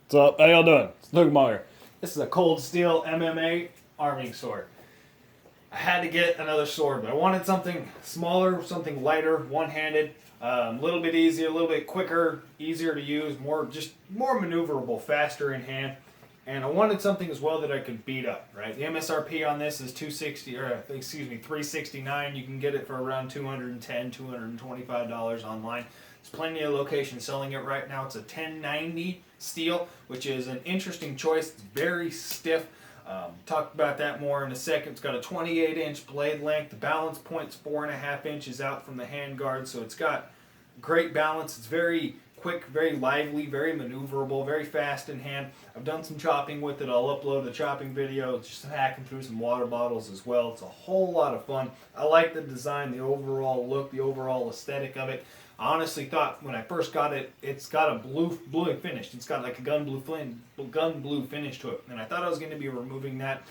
What's up? How y'all doing? It's Luke Meyer. This is a cold steel MMA arming sword. I had to get another sword, but I wanted something smaller, something lighter, one-handed, a little bit easier, a little bit quicker, easier to use, more maneuverable, faster in hand. And I wanted something as well that I could beat up, right? The MSRP on this is $369. You can get it for around $210, $225 online. There's plenty of locations selling it right now. It's a 1090 steel, which is an interesting choice. It's very stiff. Talk about that more in a second. It's got a 28-inch blade length. The balance point's 4.5 inches out from the handguard, so it's got great balance. It's very quick, very lively, very maneuverable, very fast in hand. I've done some chopping with it. I'll upload a chopping video, just hacking through some water bottles as well. It's a whole lot of fun. I like the design, the overall look, the overall aesthetic of it. I honestly thought when I first got it, it's got a blue finish. It's got like a gun blue finish to it, and I thought I was going to be removing that.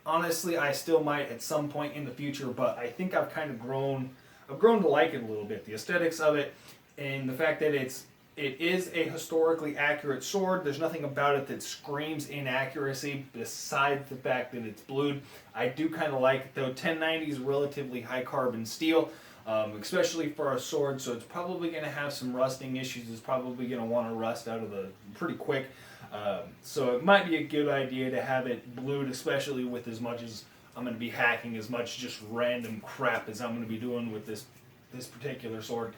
Honestly, I still might at some point in the future, but I think I've kind of grown to like it a little bit. The aesthetics of it, and the fact that it is a historically accurate sword. There's nothing about it that screams inaccuracy besides the fact that it's blued. I do kind of like it though. 1090 is relatively high carbon steel. Especially for a sword, so it's probably going to have some rusting issues. It's probably going to want to rust out of the pretty quick. So it might be a good idea to have it blued, especially with as much as I'm going to be hacking, as much just random crap as I'm going to be doing with this particular sword.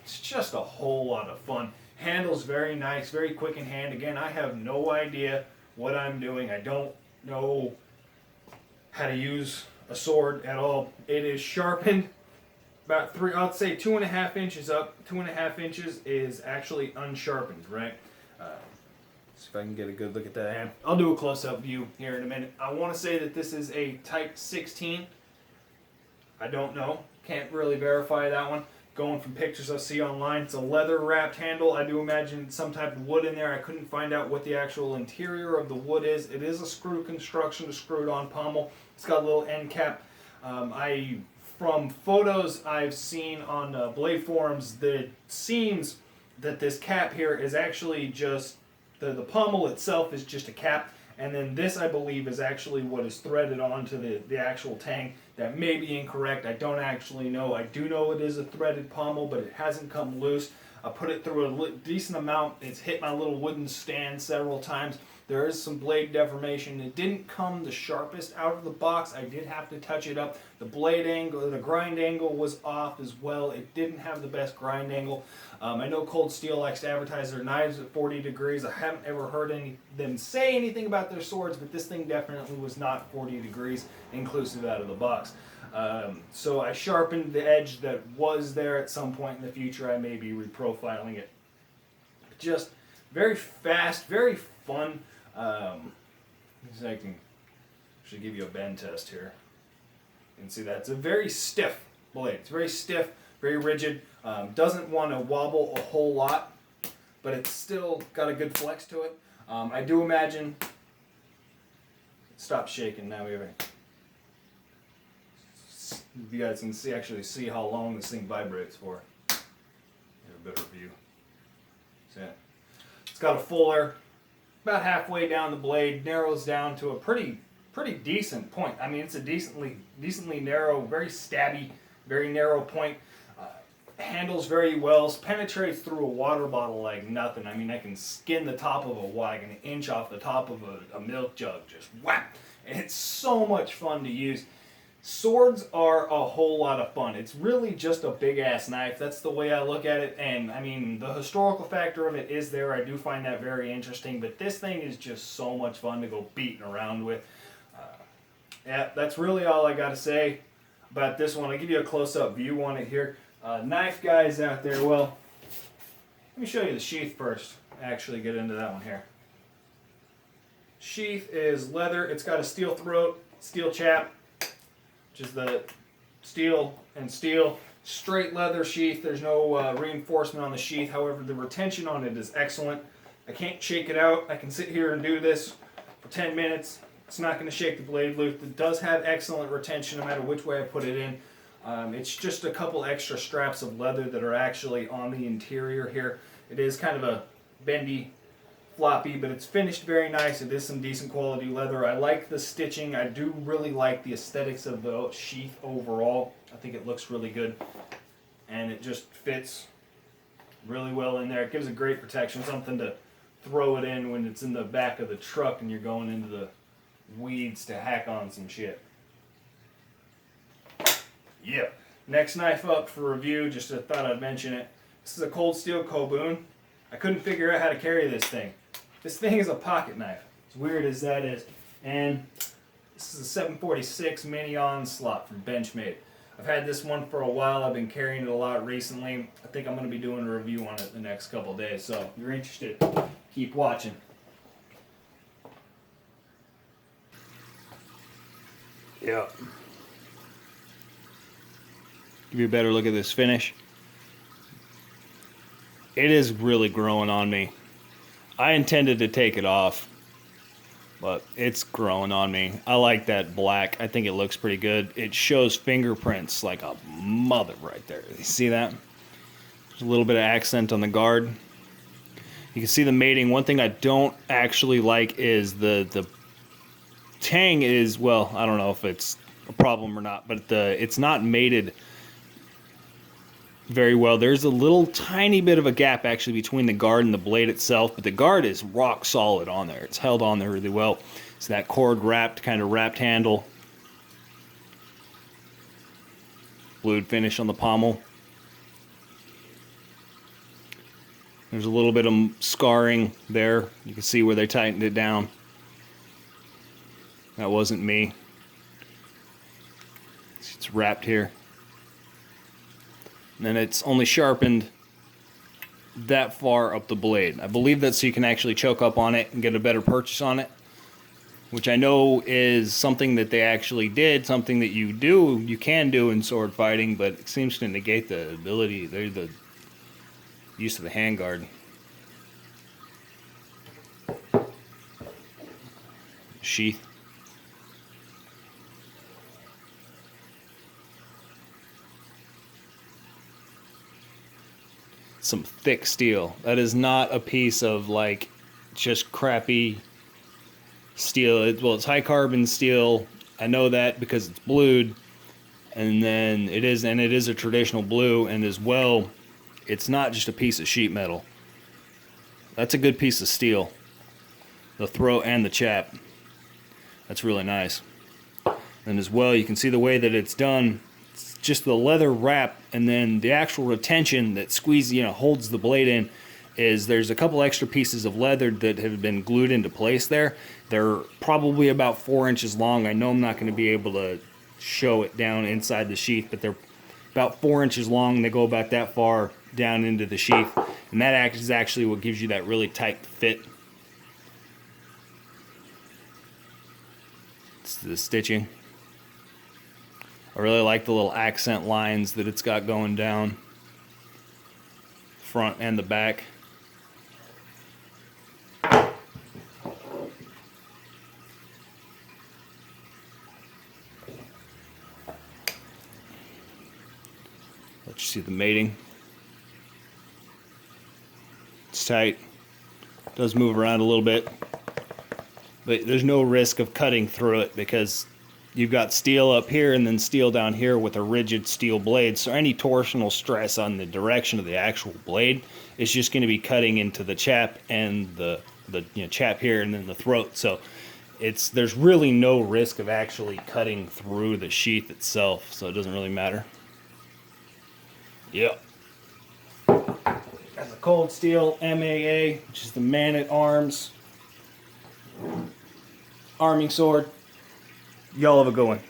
It's just a whole lot of fun. Handles very nice, very quick in hand. Again, I have no idea what I'm doing. I don't know how to use a sword at all. It is sharpened about I'd say 2.5 inches up. 2.5 inches is actually unsharpened, right? See if I can get a good look at that hand. I'll do a close-up view here in a minute. I want to say that this is a Type 16. I don't know. Can't really verify that one. Going from pictures I see online, it's a leather-wrapped handle. I do imagine some type of wood in there. I couldn't find out what the actual interior of the wood is. It is a screw construction, a screwed-on pommel. It's got a little end cap. From photos I've seen on blade forums, that it seems that this cap here is actually just, the pommel itself is just a cap, and then this I believe is actually what is threaded onto the actual tang. That may be incorrect, I don't actually know. I do know it is a threaded pommel, but it hasn't come loose. I put it through a decent amount. It's hit my little wooden stand several times. There is some blade deformation. It didn't come the sharpest out of the box. I did have to touch it up. The blade angle, the grind angle was off as well. It didn't have the best grind angle. I know Cold Steel likes to advertise their knives at 40 degrees. I haven't ever heard them say anything about their swords, but this thing definitely was not 40 degrees inclusive out of the box. So I sharpened the edge that was there. At some point in the future, I may be reprofiling it. Just very fast, very fun. I can should give you a bend test here. You can see that it's a very stiff blade. It's very stiff, very rigid. Doesn't want to wobble a whole lot, but it's still got a good flex to it. I do imagine. Stop shaking now. If you guys can see how long this thing vibrates for. Get a better view. See it? It's got a fuller. About halfway down the blade, narrows down to a pretty decent point. I mean, it's a decently narrow, very stabby, very narrow point. Handles very well, penetrates through a water bottle like nothing. I mean, I can skin the top of like an inch off the top of a milk jug, just whap. And it's so much fun to use. Swords are a whole lot of fun. It's really just a big-ass knife. That's the way I look at it. And, I mean, the historical factor of it is there. I do find that very interesting. But this thing is just so much fun to go beating around with. Yeah, that's really all I got to say about this one. I'll give you a close-up view on it here. Knife guys out there, well, let me show you the sheath first. Actually get into that one here. Sheath is leather. It's got a steel throat, steel chap, which is the steel and steel. Straight leather sheath. There's no reinforcement on the sheath. However, the retention on it is excellent. I can't shake it out. I can sit here and do this for 10 minutes. It's not going to shake the blade loose. It does have excellent retention no matter which way I put it in. It's just a couple extra straps of leather that are actually on the interior here. It is kind of a bendy floppy, but it's finished very nice. It is some decent quality leather. I like the stitching. I do really like the aesthetics of the sheath overall. I think it looks really good, and it just fits really well in there. It gives a great protection, something to throw it in when it's in the back of the truck and you're going into the weeds to hack on some shit. Yeah. Next knife up for review, just thought I'd mention it. This is a cold steel Koboon. I couldn't figure out how to carry this thing. This thing is a pocket knife, as weird as that is. And this is a 746 mini onslaught from Benchmade. I've had this one for a while. I've been carrying it a lot recently. I think I'm going to be doing a review on it the next couple days. So if you're interested, keep watching. Yeah. Give you a better look at this finish. It is really growing on me. I intended to take it off, but it's growing on me. I like that black. I think it looks pretty good. It shows fingerprints like a mother right there. You see that? There's a little bit of accent on the guard. You can see the mating. One thing I don't actually like is the tang is, well, I don't know if it's a problem or not, but it's not mated very well. There's a little tiny bit of a gap actually between the guard and the blade itself, but the guard is rock solid on there. It's held on there really well. It's that cord wrapped, kind of wrapped handle. Blued finish on the pommel. There's a little bit of scarring there. You can see where they tightened it down. That wasn't me. It's wrapped here. And it's only sharpened that far up the blade. I believe that's so you can actually choke up on it and get a better purchase on it, which I know is something that they actually did, something that you can do in sword fighting, but it seems to negate the ability, the use of the handguard. Sheath. Some thick steel. That is not a piece of like just crappy steel. Well, it's high carbon steel. I know that because it's blued, and then it is a traditional blue, and as well, it's not just a piece of sheet metal. That's a good piece of steel. The throat and the chap. That's really nice. And as well, you can see the way that it's done. Just the leather wrap, and then the actual retention that holds the blade in, is there's a couple extra pieces of leather that have been glued into place there. They're probably about 4 inches long. I know I'm not going to be able to show it down inside the sheath, but they're about 4 inches long. They go about that far down into the sheath, and that is actually what gives you that really tight fit. It's the stitching. I really like the little accent lines that it's got going down front and the back. Let you see the mating. It's tight. It does move around a little bit, but there's no risk of cutting through it because you've got steel up here and then steel down here with a rigid steel blade. So any torsional stress on the direction of the actual blade is just going to be cutting into the chap and the chap here and then the throat. So there's really no risk of actually cutting through the sheath itself. So it doesn't really matter. Yep. That's a cold steel MAA, which is the man-at-arms arming sword. Y'all have a good one.